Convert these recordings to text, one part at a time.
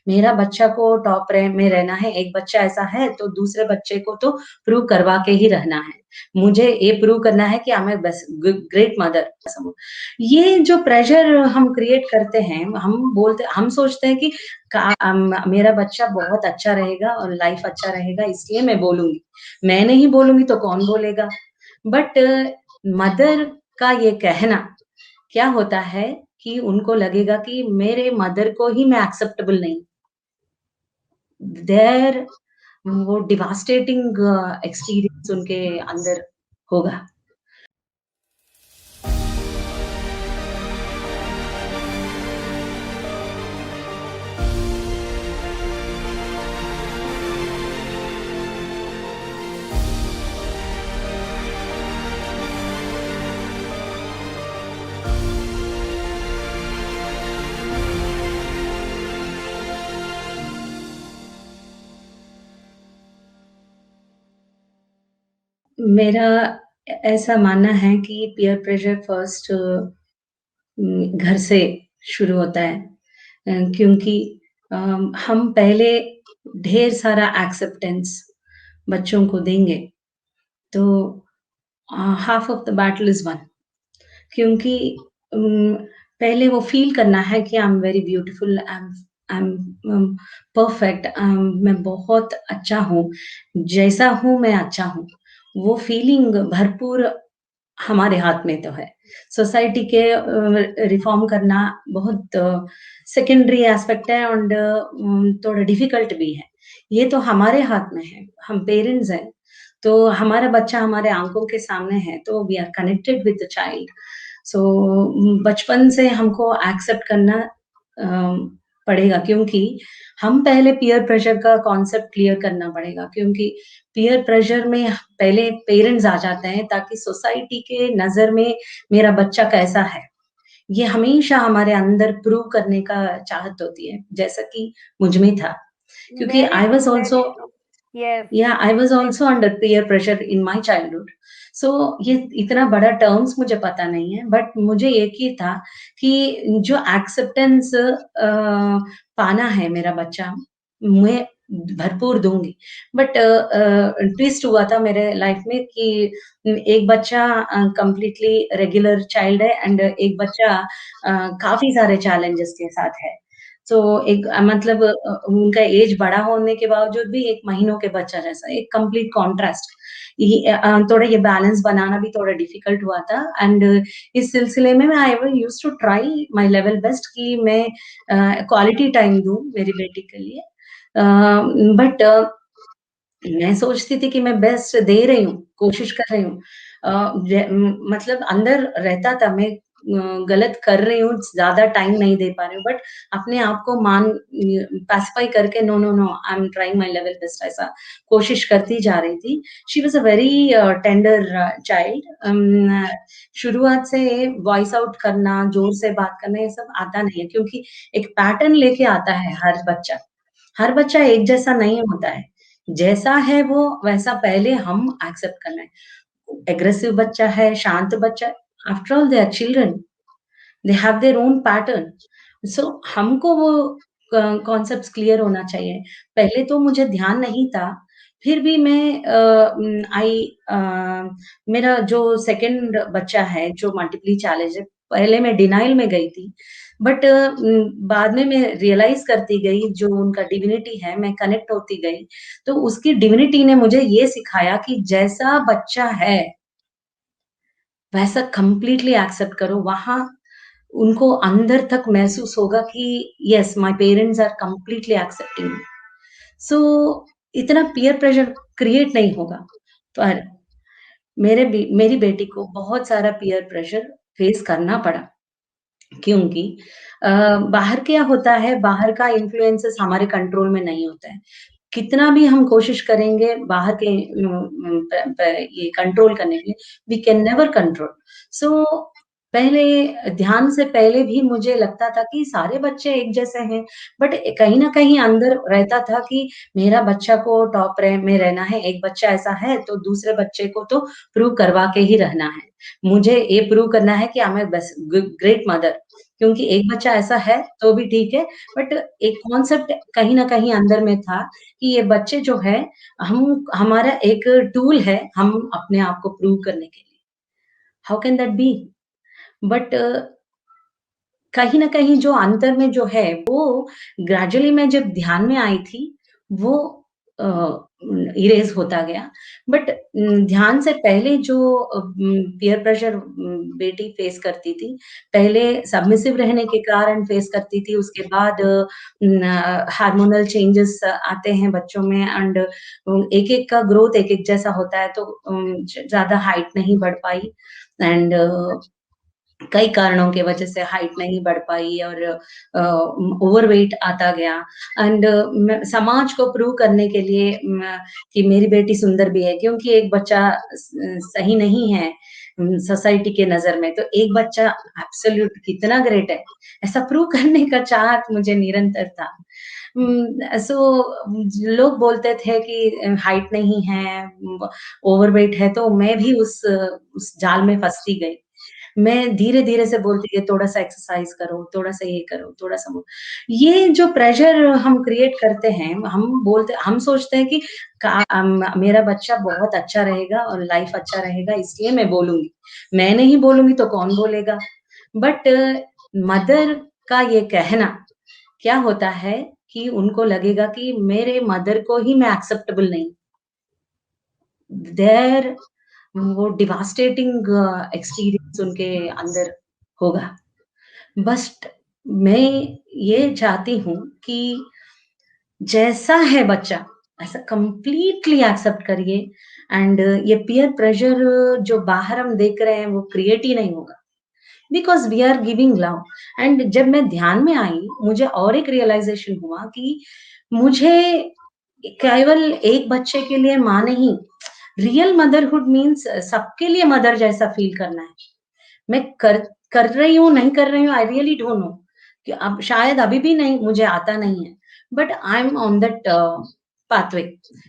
मेरा बच्चा को टॉप रे में रहना है, एक बच्चा ऐसा है तो दूसरे बच्चे को तो प्रूव करवा के ही रहना है। मुझे ये प्रूव करना है कि I am a best great mother समझ। ये जो प्रेशर हम क्रिएट करते हैं, हम सोचते हैं कि मेरा बच्चा बहुत अच्छा रहेगा और लाइफ अच्छा रहेगा इसलिए मैं बोलूँगी। मैं नहीं बोलूँगी तो कौन बोलेगा? बट मदर का ये कहना क्या होता है कि उनको लगेगा कि मेरे मदर को ही मैं एक्सेप्टेबल नहीं। देयर वो डिवास्टेटिंग एक्सपीरियंस उनके अंदर होगा। मेरा ऐसा मानना है कि पीयर प्रेशर फर्स्ट घर से शुरू होता है। क्योंकि हम पहले ढेर सारा एक्सेप्टेंस बच्चों को देंगे, तो half of the battle is one. क्योंकि उम, पहले वो फ़ील करना है कि I am very beautiful, I am perfect, मैं बहुत अच्छा हूँ, जैसा हूँ मैं अच्छा हूँ। वो फ़ीलिंग भरपूर हमारे हाथ में तो है। सोसाइटी के रिफ़ॉर्म करना बहुत सेकेंडरी एस्पेक्ट है एंड थोड़ा डिफ़िकल्ट भी है। ये तो हमारे हाथ में है, हम पेरेंट्स हैं, तो हमारा बच्चा हमारे आँखों के सामने है, तो we are connected with the child. So बचपन से हमको एक्सेप्ट करना पड़ेगा क्योंकि हम पहले पीयर प्रेशर का कॉन्सेप्ट क्लियर करना पड़ेगा क्योंकि पीयर प्रेशर में पहले पेरेंट्स आ जाते हैं ताकि सोसाइटी के नज़र में मेरा बच्चा कैसा है, ये हमेशा हमारे अंदर प्रूव करने का चाहत होती है, जैसा कि मुझ में था। क्योंकि very I true, was very also true. Yes. Yeah, I was also under peer pressure in my childhood. So ये इतना बड़ा टर्म्स मुझे पता नहीं है, बट मुझे एक ही था कि जो एक्सेप्टेंस पाना है मेरा बच्चा, मैं भरपूर दूँगी। बट ट्विस्ट हुआ था मेरे लाइफ में कि एक बच्चा कंप्लीटली रेगुलर चाइल्ड है एंड एक बच्चा काफ़ी सारे चैलेंजेस के साथ है। सो एक मतलब उनका एज बड़ा होने के बावजूद भी 1 महीनों के बच्चा जैसा, एक कंप्लीट कॉन्ट्रास्ट। थोड़ा ये बैलेंस बनाना भी थोड़ा डिफिकल्ट हुआ था एंड इस सिलसिले में मैं I will used to try my level best कि मैं क्वालिटी टाइम दूँ मेरी बेटी के लिए। बट मैं सोचती थी कि मैं बेस्ट दे रही हूँ, कोशिश कर रही हूँ। मतलब अंदर रहता था मैं गलत कर रही हूँ, ज़्यादा टाइम नहीं दे पा रही हूँ, बट अपने आप को पैसिफाई करके no, no, no, I am trying my level best ऐसा कोशिश करती जा रही थी। She was a very tender child. शुरुआत से वॉइस आउट करना, ज़ोर से बात करना ये सब आता नहीं है क्योंकि एक पैटर्न लेके आता है हर बच्चा। हर बच्चा एक जैसा नहीं होता है। जैसा है वो वैसा पहले हम एक्सेप्ट करना है। एग्रेसिव बच्चा है, शांत बच्चा after all they are children, they have their own pattern. So हमको वो कॉन्सेप्ट्स क्लियर होना चाहिए। पहले तो मुझे ध्यान नहीं था, फिर भी मैं मेरा जो सेकंड बच्चा है, जो मल्टीपली चैलेंज है, पहले मैं डिनायल में गई थी। बट बाद में मैं रियलाइज़ करती गई जो उनका डिविनिटी है, मैं कनेक्ट होती गई। तो उसकी डिविनिटी ने मुझे ये सिखाया कि जैसा बच्चा है, वैसा कंप्लीटली एक्सेप्ट करो। वहाँ उनको अंदर तक महसूस होगा कि yes my parents are completely accepting me. So इतना पीयर प्रेशर क्रिएट नहीं होगा। पर मेरी बेटी को बहुत सारा पीयर प्रेशर फेस करना पड़ा क्योंकि अ, बाहर क्या होता है, बाहर का इन्फ्लुएंसेस हमारे कंट्रोल में नहीं होता है। कितना भी हम कोशिश करेंगे बाहर के प प ये कंट्रोल करने के लिए, वी कैन नेवर कंट्रोल। सो पहले ध्यान से पहले भी मुझे लगता था कि सारे बच्चे एक जैसे हैं, बट कहीं न कहीं अंदर रहता था कि मेरा बच्चा को टॉप में रहना है, एक बच्चा ऐसा है तो दूसरे बच्चे को तो प्रूव करवा के ही रहना है। मुझे ये प्रूव करना है कि I am a best great mother क्योंकि एक बच्चा ऐसा है तो भी ठीक है, बट एक कॉन्सेप्ट कहीं न कहीं अंदर में था कि ये बच्चे जो है हम हमारा एक टूल है, हम अपने आप को प्रूव करने के लिए। How can that be? But कहीं न कहीं जो अंतर में जो है वो ग्रेजुअली मैं जब ध्यान में आई थी, वो अ, इरेज़ होता गया। बट ध्यान से पहले जो पीयर प्रेशर बेटी फेस करती थी, पहले सबमिसिव रहने के कारण फेस करती थी, उसके बाद हार्मोनल चेंजेस आते हैं बच्चों में एंड एक-एक का ग्रोथ एक-एक जैसा होता है, तो ज़्यादा हाइट नहीं बढ़ पाई एंड कई कारणों की वजह से हाइट नहीं बढ़ पाई और ओवरवेट आता गया एंड मैं समाज को प्रूव करने के लिए कि मेरी बेटी सुंदर भी है क्योंकि एक बच्चा सही नहीं है सोसाइटी के नज़र में, तो एक बच्चा एब्सोल्यूट कितना ग्रेट है, ऐसा प्रूव करने का चाहत मुझे निरंतर था। लोग बोलते थे कि हाइट नहीं है, ओवरवेट है, तो मैं भी उस जाल में फँसती गई। मैं धीरे-धीरे से बोलती गई थोड़ा-सा एक्सरसाइज़ करो, थोड़ा-सा ये करो, थोड़ा-सा वो। ये जो प्रेशर हम क्रिएट करते हैं, हम सोचते हैं कि मेरा बच्चा बहुत अच्छा रहेगा और लाइफ अच्छा रहेगा इसलिए मैं बोलूँगी। मैं नहीं बोलूँगी तो कौन बोलेगा? बट मदर का ये कहना क्या होता है कि उनको लगेगा कि मेरे मदर को ही मैं एक्सेप्टेबल नहीं। देयर वो डिवास्टेटिंग एक्सपीरियंस उनके अंदर होगा। बस्ट मैं ये चाहती हूँ कि जैसा है बच्चा, ऐसा कंप्लीटली एक्सेप्ट करिए एंड ये पीयर प्रेशर जो बाहर हम देख रहे हैं, वो क्रिएट ही नहीं होगा। Because we are giving love and जब मैं ध्यान में आई, मुझे और एक रियलाइज़ेशन हुआ कि मुझे केवल एक बच्चे के लिए माँ नहीं, रियल मदरहुड मीन्स सबके लिए मदर जैसा फ़ील करना है। मैं कर रही हूँ, नहीं कर रही हूँ, आई रियली डोंट नो कि अब शायद अभी भी नहीं मुझे आता नहीं है, but I am on that pathway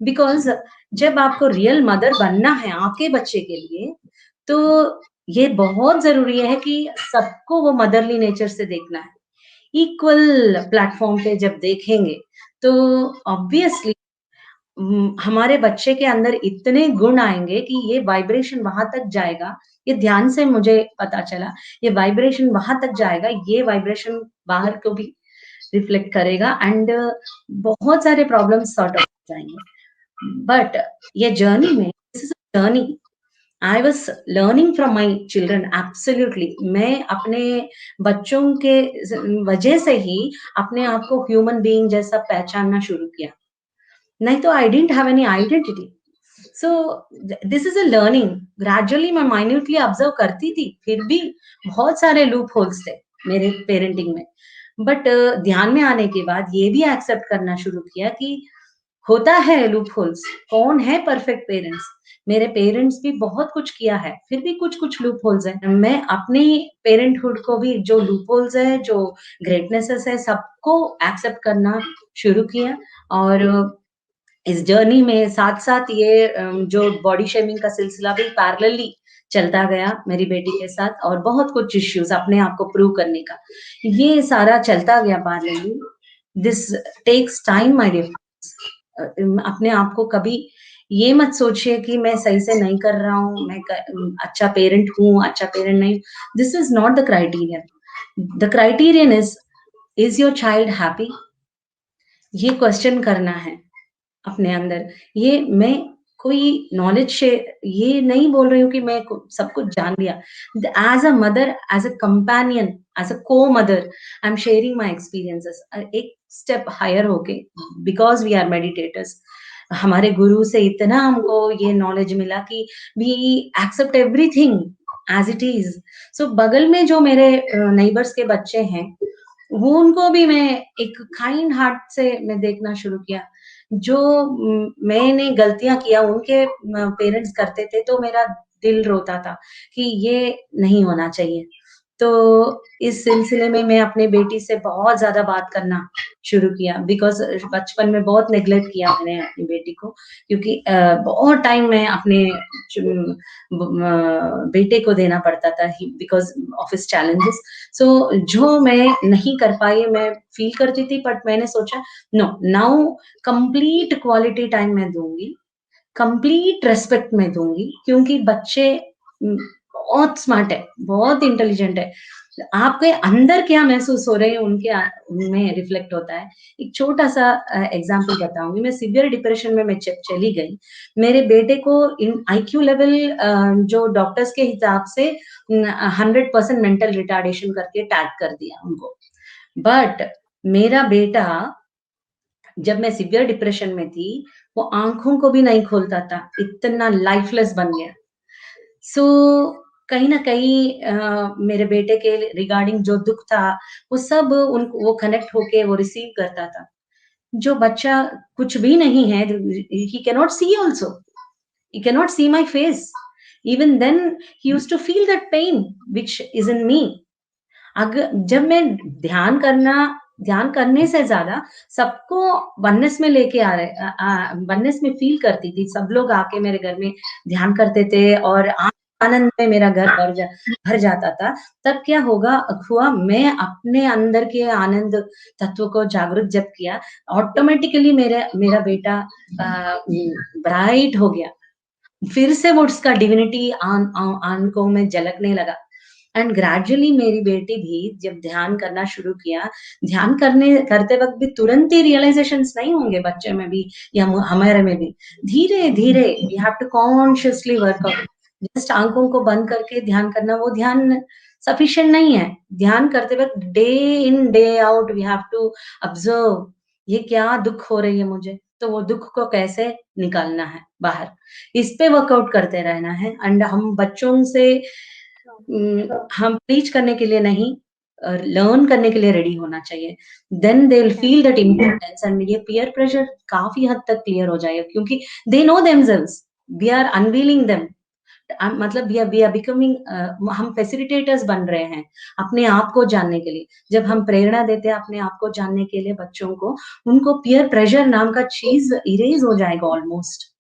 because जब आपको रियल मदर बनना है आपके बच्चे के लिए, तो ये बहुत ज़रूरी है कि सबको वो मदरली नेचर से देखना है। इक्वल प्लेटफ़ॉर्म पे जब देखेंगे, तो ऑब्वियसली हमारे बच्चे के अंदर इतने गुण आएँगे कि ये वाइब्रेशन वहाँ तक जाएगा, ये ध्यान से मुझे पता चला, ये वाइब्रेशन वहाँ तक जाएगा, ये वाइब्रेशन बाहर को भी रिफ्लेक्ट करेगा एंड बहुत सारे प्रॉब्लम्स सॉर्ट आउट हो जाएँगे। बट ये जर्नी में this is a journey I was learning from my children absolutely मैं अपने बच्चों के वजह से ही अपने आप को ह्यूमन बीइंग जैसा पहचानना शुरू किया। नहीं तो I didn't have any identity. So this is a learning gradually मैं माइन्यूटली ऑब्जर्व करती थी, फिर भी बहुत सारे लूप होल्स थे मेरे पेरेंटिंग में। बट ध्यान में आने के बाद ये भी एक्सेप्ट करना शुरू किया कि होता है लूप होल्स, कौन है परफेक्ट पेरेंट्स? मेरे पेरेंट्स भी बहुत कुछ किया है, फिर भी कुछ-कुछ लूप होल्स हैं। मैं अपनी पेरेंटहुड को भी जो लूप होल्स है, जो ग्रेटनेसेस है, सबको एक्सेप्ट करना शुरू किया और इस जर्नी में साथ-साथ ये जो बॉडी शेमिंग का सिलसिला भी पैरेलली चलता गया मेरी बेटी के साथ और बहुत कुछ इश्यूज़ अपने आप को प्रूव करने का। ये सारा चलता गया parallelly. This takes time my dear friends. अपने आप को कभी ये मत सोचिए कि मैं सही से नहीं कर रहा हूँ, अच्छा पेरेंट हूँ, अच्छा पेरेंट नहीं। This is not the criterion. The criterion is your child happy? ये क्वेश्चन करना है। अपने अंदर। ये मैं कोई नॉलेज शे ये नहीं बोल रही हूँ कि मैं सब कुछ जान लिया। As a mother, as a companion, as a co-mother, I am sharing my experiences एक स्टेप हायर होके बिकॉज़ वी आर मेडिटेटर्स। हमारे गुरु से इतना हमको ये नॉलेज मिला कि we accept everything as it is. So बगल में जो मेरे नेबर्स के बच्चे हैं, वो उनको भी मैं एक काइंड हार्ट से मैं देखना शुरू किया। जो मैंने गलतियाँ किया उनके पेरेंट्स करते थे तो मेरा दिल रोता था कि ये नहीं होना चाहिए। तो इस सिलसिले में मैं अपनी बेटी से बहुत ज़्यादा बात करना शुरू किया बिकॉज़ बचपन में बहुत नेग्लेक्ट किया मैंने अपनी बेटी को क्योंकि बहुत टाइम मैं अपने चुन बेटे को देना पड़ता था ही बिकॉज़ ऑफ हिज़ चैलेंजेस। सो जो मैं नहीं कर पाई मैं फ़ील करती थी बट मैंने सोचा no now complete quality time मैं दूँगी, कंप्लीट रिस्पेक्ट मैं दूँगी क्योंकि बच्चे बहुत स्मार्ट है, बहुत इंटेलिजेंट है। आपके अंदर क्या महसूस हो रहे हैं उनमें रिफ्लेक्ट होता है। एक छोटा-सा एग्ज़ाम्पल बताऊँगी, मैं सीवियर डिप्रेशन में मैं चली गई। मेरे बेटे को इन आईक्यू लेवल जो डॉक्टर्स के हिसाब से 100% मेंटल रिटार्डेशन करके टैग कर दिया उनको। बट मेरा बेटा जब मैं सीवियर डिप्रेशन में थी, वो आँखों को भी नहीं खोलता था, इतना लाइफलेस बन गया। सो कहीं न कहीं मेरे बेटे के रिगार्डिंग जो दुःख था, वो सब वो कनेक्ट होके वो रिसीव करता था। जो बच्चा कुछ भी नहीं है, ही cannot see also, he cannot see my face. Even then, he used to feel that pain which is in me. जब मैं ध्यान करने से ज़्यादा सबको वननेस में लेके आ रहे वननेस में फ़ील करती थी। सब लोग आके मेरे घर में ध्यान करते थे और आनंद में मेरा घर भर जाता था। तब क्या हुआ मैं अपने अंदर के आनंद तत्व को जागृत जब किया, ऑटोमैटिकली मेरा बेटा ब्राइट हो गया। फिर से वो उसका डिविनिटी आँखों में झलकने लगा एंड ग्रेजुअली मेरी बेटी भी जब ध्यान करना शुरू किया, ध्यान करते वक़्त भी तुरंत ही रियलाइज़ेशंस नहीं होंगे बच्चे में भी या हमारे में भी। धीरे-धीरे we have to consciously work out. Just आँखों को बंद करके ध्यान करना वो ध्यान सफिशिएंट नहीं है। ध्यान करते वक़्त day in day out we have to observe ये क्या दुःख हो रही है मुझे, तो वो दुःख को कैसे निकालना है बाहर। इस पे वर्कआउट करते रहना है एंड हम बच्चों से हम प्रीच करने के लिए नहीं लर्न करने के लिए रेडी होना चाहिए। Then they will feel that importance and ये पीयर प्रेशर काफ़ी हद तक क्लियर हो जाएगा क्योंकि they know themselves, we are unveiling them मतलब वी आर बिकमिंग हम फैसिलिटेटर्स बन रहे हैं, अपने आप को जानने के लिए। जब हम प्रेरणा देते हैं अपने आप को जानने के लिए बच्चों को, उनको पीयर प्रेशर नाम का चीज़ इरेज़ हो जाएगा ऑलमोस्ट।